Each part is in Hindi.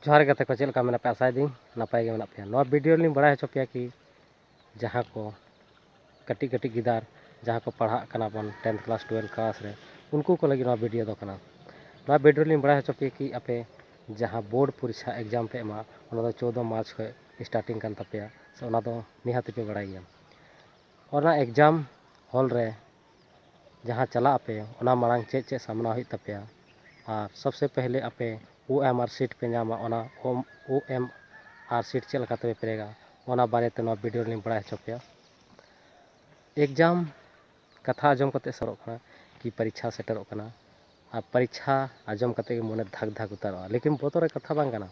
जोहार गते को चलका मेना पे आसाय दी नपाय गे मेना पे नो वीडियो लिंग बड़ा हचो पे कि जहां को कटी कटी गिदार जहां को पढ़ा कना बन 10th क्लास 12 क्लास रे उनको को लगी नो वीडियो दो कना नो वीडियो लिंग बड़ा हचो पे कि आपे जहां बोर्ड परीक्षा एग्जाम पे एमा ओना दो 14 मार्च खे स्टार्टिंग कान तपेया से ओना दो निहाती पे बड़ा गया ओना एग्जाम हॉल रे जहां चला आपे ओना मांग चे चे सामना हुई तपेया और सबसे पहले आपे OMR सीट पे नामा ओना OMR सीट चल काते पेरेगा ओना बारे ते नो वीडियो लिंग बड़ा हचोपिया एग्जाम कथा आजम कते सरोक कना कि परीक्षा सेटरोक कना आ परीक्षा आजम कते के मने धक धक उतारो लेकिन बोतरे कथा बांग कना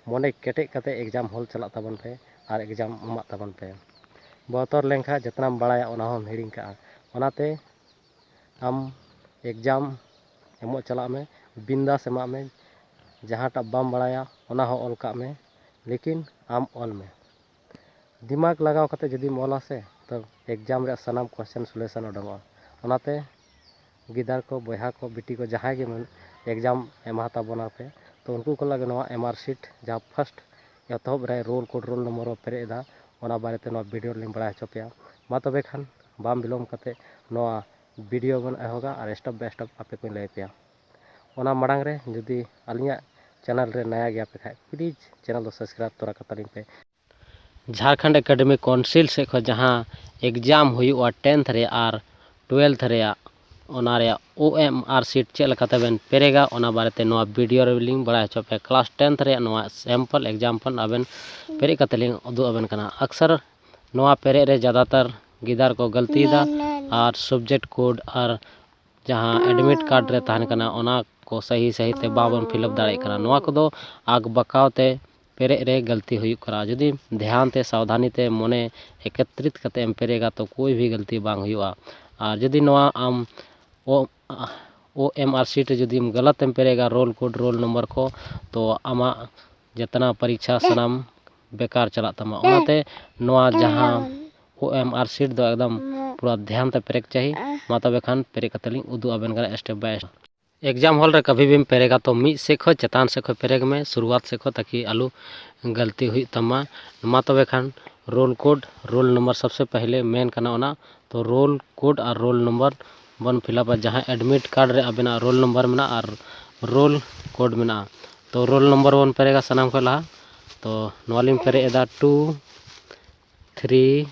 मने केटे कते एग्जाम हॉल चला तबन पे और एग्जाम उमा तबन पे बोतर लेंखा जितना बड़ा ओना हम हिडिंग का ओनाते आम एग्जाम एमो चला में बिंदास एमा में जहांटा बाम बड़ाया ओना हो ऑल का में लेकिन आम ऑल में दिमाग लगाव कते जदि ऑला से तो एग्जाम रे सनाम क्वेश्चन सॉल्यूशन उडंगो ओनाते गिदार को बयहा को बिटी को जहां गे मन एग्जाम एमाता बना पे तो उनको को लगे नवा MR सीट जहां फर्स्ट एतहब रे रोल कोड रोल नंबर पेरेदा ओना बारे ते नवा वीडियो लिंग बड़ा हचोपिया मा तबे खान बाम बिलोम कते नवा वीडियो बन एहोगा और स्टेप बाय स्टेप आपे को लay पे ओना मडांग रे जदि अलिया चैनल रे नया गया पे खाय प्लीज चैनल दो सब्सक्राइब तोरा कतलिंग पे झारखंड एकेडमिक काउंसिल से खो जहां एग्जाम हुआ 10th रे और 12th रे ओना रे OMR सीट चेल कते बेन पेरेगा ओना बारे ते नवा वीडियो रे लिंक बड़ा हचो पे क्लास 10th रे नवा सैंपल एग्जाम्पल अबेन पेरे कते लिंक उदु अबेन कना अक्सर नवा पेरे रे ज्यादातर गिदार को गलती दा और सब्जेक्ट कोड और जहां एडमिट कार्ड रे तहन कना ओना को सही सही ते बाबन फिलअप दाड़े कना नवा को दो आग बकावते पेरे रे गलती हुई करा जदि ध्यान ते सावधानी ते मने एकत्रित कते एम पेरेगा तो कोई भी गलती बांग हुआ और जदि नवा आम OMR सीट जदि गलत एम पेरेगा रोल कोड रोल नंबर को तो आमा जितना परीक्षा सनाम बेकार चला तमा ओनाते नवा जहां OMR सीट दो एकदम पूरा ध्यान ते पेरेक चाहिए मा तबे खान पेरे कतलिंग उदु अबेन करा स्टेप बाय एग्जाम हॉल रे कभी भी पेरेगा तो मी से खो चेतान से खो पेरेग में शुरुआत से खो ताकि आलू गलती हुई तमा मा तबे Khan role code roll number सबसे पहले मेन करना होना तो रोल कोड और रोल नंबर बन फिलअप जहां एडमिट कार्ड रे अबेना रोल नंबर में और रोल कोड में तो रोल नंबर वन पेरेगा सनाम को लहा तो नवालिम पेरे एदा 2 3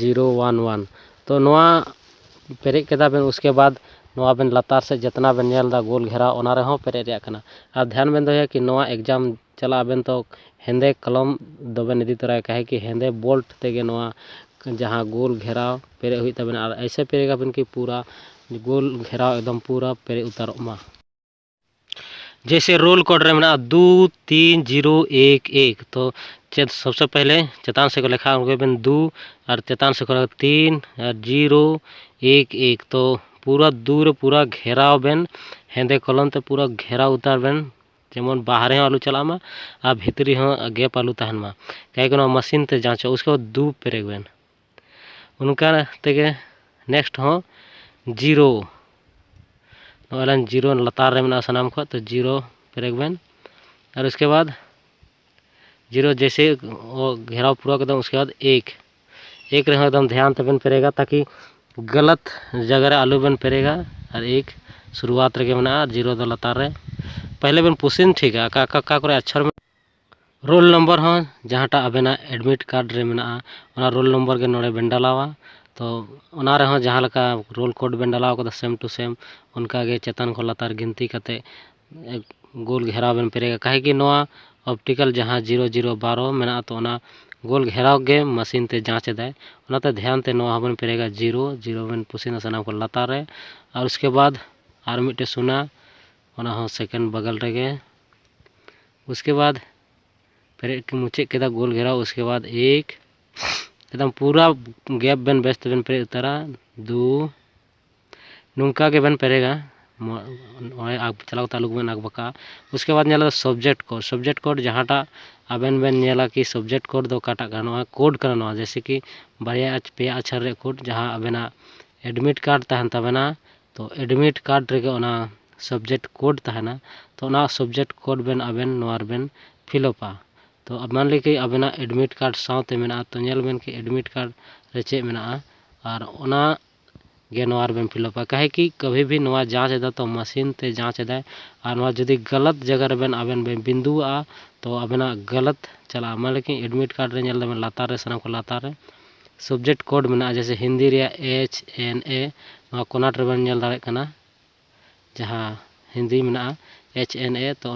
0 1 1 तो नवा पेरे केदा बेन उसके बाद नवा बेन लतार से जितना बेन नेलदा गोल घेरा ओना रे हो पेरे रे कना और ध्यान बेन दो कि नवा एग्जाम चला बेन तो हेंदे कलम दबेन इदी तरह कहे कि हेंदे बोल्ट तेगे नवा जहां गोल घेराव पेरे हुई तबेन और ऐसे पेरेगा बेन कि पूरा गोल घेराव एकदम पूरा पेरे उतारो मा जैसे रोल कोड रे में 2 3 0 1 1 तो सबसे पहले चेतान से को लिखा बेन 2 और चेतान से को 3 और 0 1 1 तो पूरा दूर पूरा घेराव बेन हेंदे कलम ते पूरा घेराव उतार बेन जेमन बाहर आलू चला मा और भीतरी हो गैप आलू तहन मा कहीं मशीन ते जांचो उसके बाद 2 पेरेग बेन उनका तेगे नेक्स्ट हो 0 जीरो लतार रे में सनाम को तो 0 पेरेग बेन और उसके बाद 0 जैसे वो घेराव पूरा एकदम उसके बाद 1 रहे एकदम ध्यान तबेन पेरेगा ताकि गलत जगह रे आलू बेन पेरेगा और 1 शुरुआत रे में 0 दो लतार रे पहले बेन पुसिन ठीक है का करे अक्षर में रोल नंबर हो जहांटा अबेना एडमिट कार्ड रे में रोल नंबर के नोड़े बेन डालावा तो ओना रे हो जहां लका रोल कोड बेन डालाव को सेम टू सेम उनका गे चेतन को लतार गिनती कते गोल घेराव बेन पेरेगा काहे कि नवा ऑप्टिकल जहां 0 0 12 मेना तो ओना गोल घेराव गे मशीन ते जांच दे ओनाते ध्यान ते नवा बन पेरेगा 0 0 बेन पुसिना सनाम को लतार रे और उसके बाद और मिटे सुना ओना हो सेकंड बगल रेगे उसके बाद पेरे के मुचे केदा गोल घेराव उसके बाद 1 एकदम पूरा गैप बेन बेस्ट बेन पेरे उतारा 2 नुंका के बेन पेरेगा आग चलाओ तालुक बेन आग बका उसके बाद नेला सब्जेक्ट कोड जहांटा अबेन बेन नेला कि सब्जेक्ट कोड दो काटा गानोa कोड करना जैसे कि बारिया पे अक्षर रे कोड जहां अबेना एडमिट कार्ड तहन तबेना तो एडमिट कार्ड रे ओना सब्जेक्ट कोड तहना तो ना सब्जेक्ट कोड बेन आबेन नोआर बेन फिलअपा तो मान ली कि आबेना एडमिट कार्ड साथे मेना तो नेल बेन कि एडमिट कार्ड रे चे मेना और ओना गे नोआर बेन फिलअपा कहे कि कभी भी नोआ जांच एदा तो मशीन ते जांच एदा और नोआ जदि गलत जगह रे बेन आबेन बेन बिंदुआ तो आबेना गलत चला मान ली कि एडमिट कार्ड रे नेल दबेन लातार रे सनाम को लातार रे सब्जेक्ट कोड मेना जैसे हिंदी रे HNA नोआ कोनाट रे बेन नेल दाड़े कना जहाँ हिंदी मेना HNA तो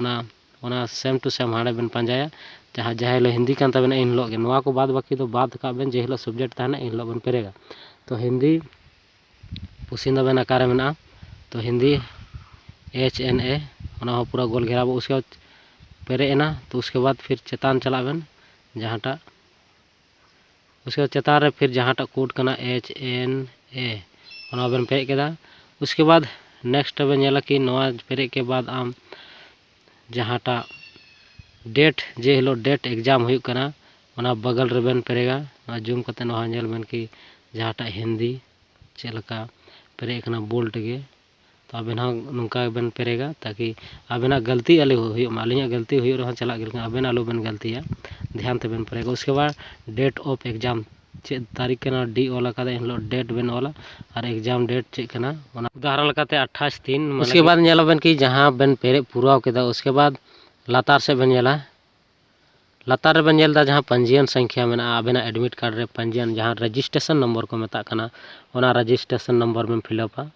ओना सेम टू सेम हाड़े बेन पंजाया जहाँ जहाँ लो हिंदी कान तबेन इन हिलो गे नोआ को बाद बाकी तो बाद का बेन जे हिलो सब्जेक्ट तहना इन हिलो बेन पेरेगा तो हिंदी पुसिंदा बेन आकारे मेना तो हिंदी HNA ओना हो पूरा गोल घेरा उसके बाद पेरे एना तो उसके बाद फिर चेतान चला बेन जहाँटा उसके बाद चेतान रे फिर जहाँटा कोड कना HNA ओना बेन पे केदा उसके बाद नेक्स्ट बेन नेला कि नोआ पेरे के बाद आम जहाँटा डेट जे हिलो डेट एग्जाम हुई कना ओना बगल रे बेन पेरेगा नोआ जूम कते नोआ नेल बेन कि जहाँटा हिंदी चेलका पेरे कना बोल्ट गे तो आबेन नुका बेन पेरेगा ताकि आबेना गलती आले हुई अलिया गलती हुई रहा चला गे आबेन आलो बेन गलतिया ध्यान ते बेन पेरेगा उसके बाद डेट ऑफ एग्जाम चे तारीख कना डी ओला का इन डेट बेन ओला और एग्जाम डेट चे कना उदाहरण लकाते 28/3 उसके बाद नेला बेन कि जहाँ बेन पेरे पूरा केदा उसके बाद लातार से बेन नेला लातार बेन नेलदा जहाँ पंजीयन संख्या में आबेना एडमिट कार्ड रे पंजीयन जहाँ रजिस्ट्रेशन नंबर को मेता कना ओना रजिस्ट्रेशन नंबर में फिलअपा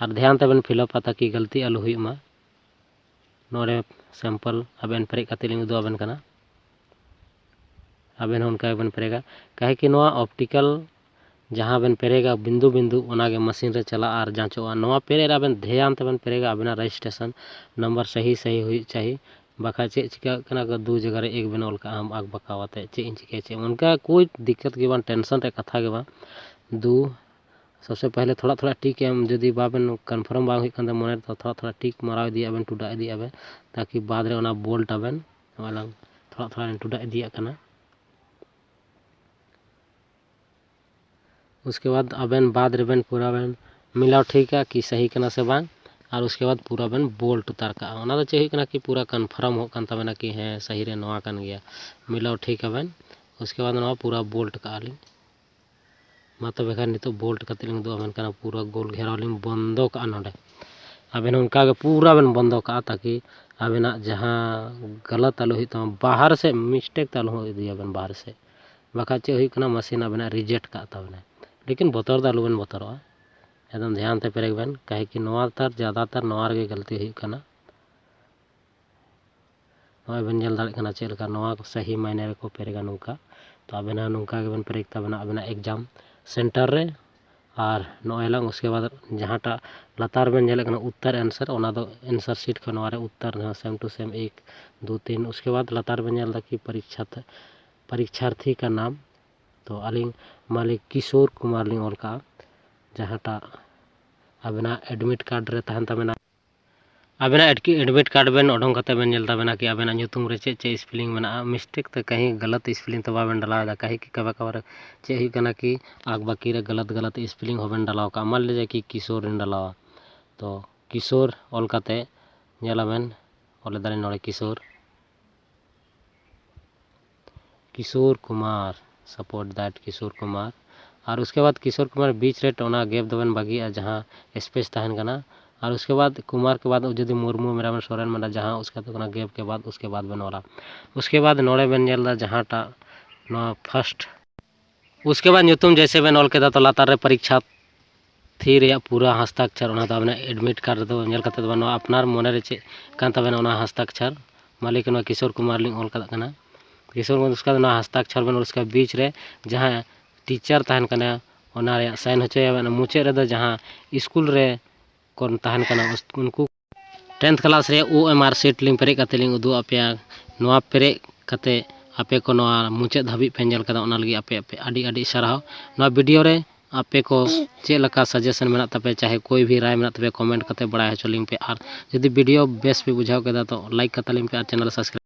और ध्यान ते बेन फिलअपा ताकि गलती आलू हुई मा नोड़े सैंपल आबेन पेरे कते लिंग उदु आबेन कना आबेन उनका बेन पेरेगा कहे कि नोआ ऑप्टिकल जहाँ बेन पेरेगा बिंदु बिंदु ओनागे मशीन रे चला और जांचोआ नोआ पेरे आबेन ध्यान ते बेन पेरेगा आबेना रजिस्ट्रेशन नंबर सही सही हुई चाहिए बाखा चे चिका कना का दो जगह रे एक बेन ओल का हम आग बकावते चे इन चिके चे उनका कोई दिक्कत के बान टेंशन रे कथा के बा दो सबसे पहले थोड़ा थोड़ा टिक एम जदि बाबेन कन्फर्म बांग हुई कंदे मोने तो थोड़ा थोड़ा टिक माराव दिया बेन टुडा दिया बे ताकि बाद रे ओना बोल्ट आबेन वाला थोड़ा थोड़ा टुडा दिया कना उसके बाद आबेन बाद रे बेन पूरा बेन मिलाव ठीक है कि सही कना से बांग और उसके बाद पूरा बेन बोल्ट उतार का ओना तो चे कना कि पूरा कन्फर्म हो कान तबेना कि है सही रे नोआ कान गया मिलाव ठीक है बेन उसके बाद नोआ पूरा बोल्ट का आली मा तबे खान नितो बोल्ट कते लिंग दो आबेन कना पूरा गोल घेराव लिंग बंदो का नोडे आबेन उनका के पूरा बेन बंदो का ताकि आबेना जहाँ गलत आलू हुई तो बाहर से मिस्टेक तालू हो दिया बेन बाहर से बाखा चे हुई कना मशीन आबेना रिजेक्ट का तबेना लेकिन बतर दा आलू बेन बतरोआ एकदम ध्यान ते पेरेग बेन कहे कि नोआ तर ज़्यादातर नोआ रे गलती हुई कना नोआ बेन नेल दाड़े कना चेलका नोआ सही मायने रे को पेरेगा नुका तो आबेना नुका के बेन पेरेग तबेना आबेना एग्जाम सेंटर रे और नोए लंग उसके बाद जहाँटा लातार बेन नेले कना उत्तर आंसर ओना दो आंसर शीट का नोआ रे उत्तर सेम टू सेम 1 2 3 उसके बाद लातार बेन नेल दा कि परीक्षार्थी का नाम तो अलिंग मालिक किशोर कुमार लिंग ओल का जहाँटा आबेना एडमिट कार्ड रे तहन तबेना आबेना एडमिट कार्ड बेन ओडों कते बेन नेल तबेना कि आबेना ᱧᱩᱛᱩᱢ रे चे स्पेलिंग मेना मिस्टेक तो कहीं गलत स्पेलिंग तो बाबेन डाला दा कहीं कि कबा कबार चे हुई कना कि आग बाकी रे गलत स्पेलिंग होबेन डालाव का मान लीजिए कि किशोर इन डालावा तो किशोर ओल कते नेला बेन ओले दारे नोड़े किशोर कुमार सपोर्ट दैट किशोर कुमार और उसके बाद किशोर कुमार बीच रे ओना गैप दबेन बागी जहाँ स्पेस तहन कना और उसके बाद कुमार के बाद यदि मुर्मू मेरा सोरेन मेरा जहाँ उसका तो गैप के बाद उसके बाद बेन वाला उसके बाद नोड़े बेन नेलदा जहाँटा नोआ फर्स्ट उसके बाद ᱧᱩᱛᱩᱢ जैसे बेन ओल केदा तो लातार रे परीक्षा थी रे पूरा हस्ताक्षर ओना तो आबेना एडमिट कार्ड दो नेल कते दो नोआ अपनार मोने रे चे कान तबेना ओना हस्ताक्षर मालिक नोआ किशोर कुमार लिंग ओल कदा कना किशोर कुमार उसका नोआ हस्ताक्षर बेन उसका बीच रे जहाँ टीचर तहन कना ओना रे साइन होचोया मुचे रे जहाँ स्कूल रे कोन तहन कना उनको 10th क्लास रे OMR सीट लिंग पेरे कते लिंग उदु आपे नोआ पेरे कते आपे को नोआ मुचे धाबी पे नेल कदा ओना लगी आपे आडी आडी सराव नोआ वीडियो रे आपे को चे लका सजेशन मेना तपे चाहे कोई भी राय मेना तपे कमेंट कते बड़ा हचो लिंग पे और यदि वीडियो बेस पे बुझाव केदा तो लाइक कते लिंग पे और चैनल सब्सक्राइब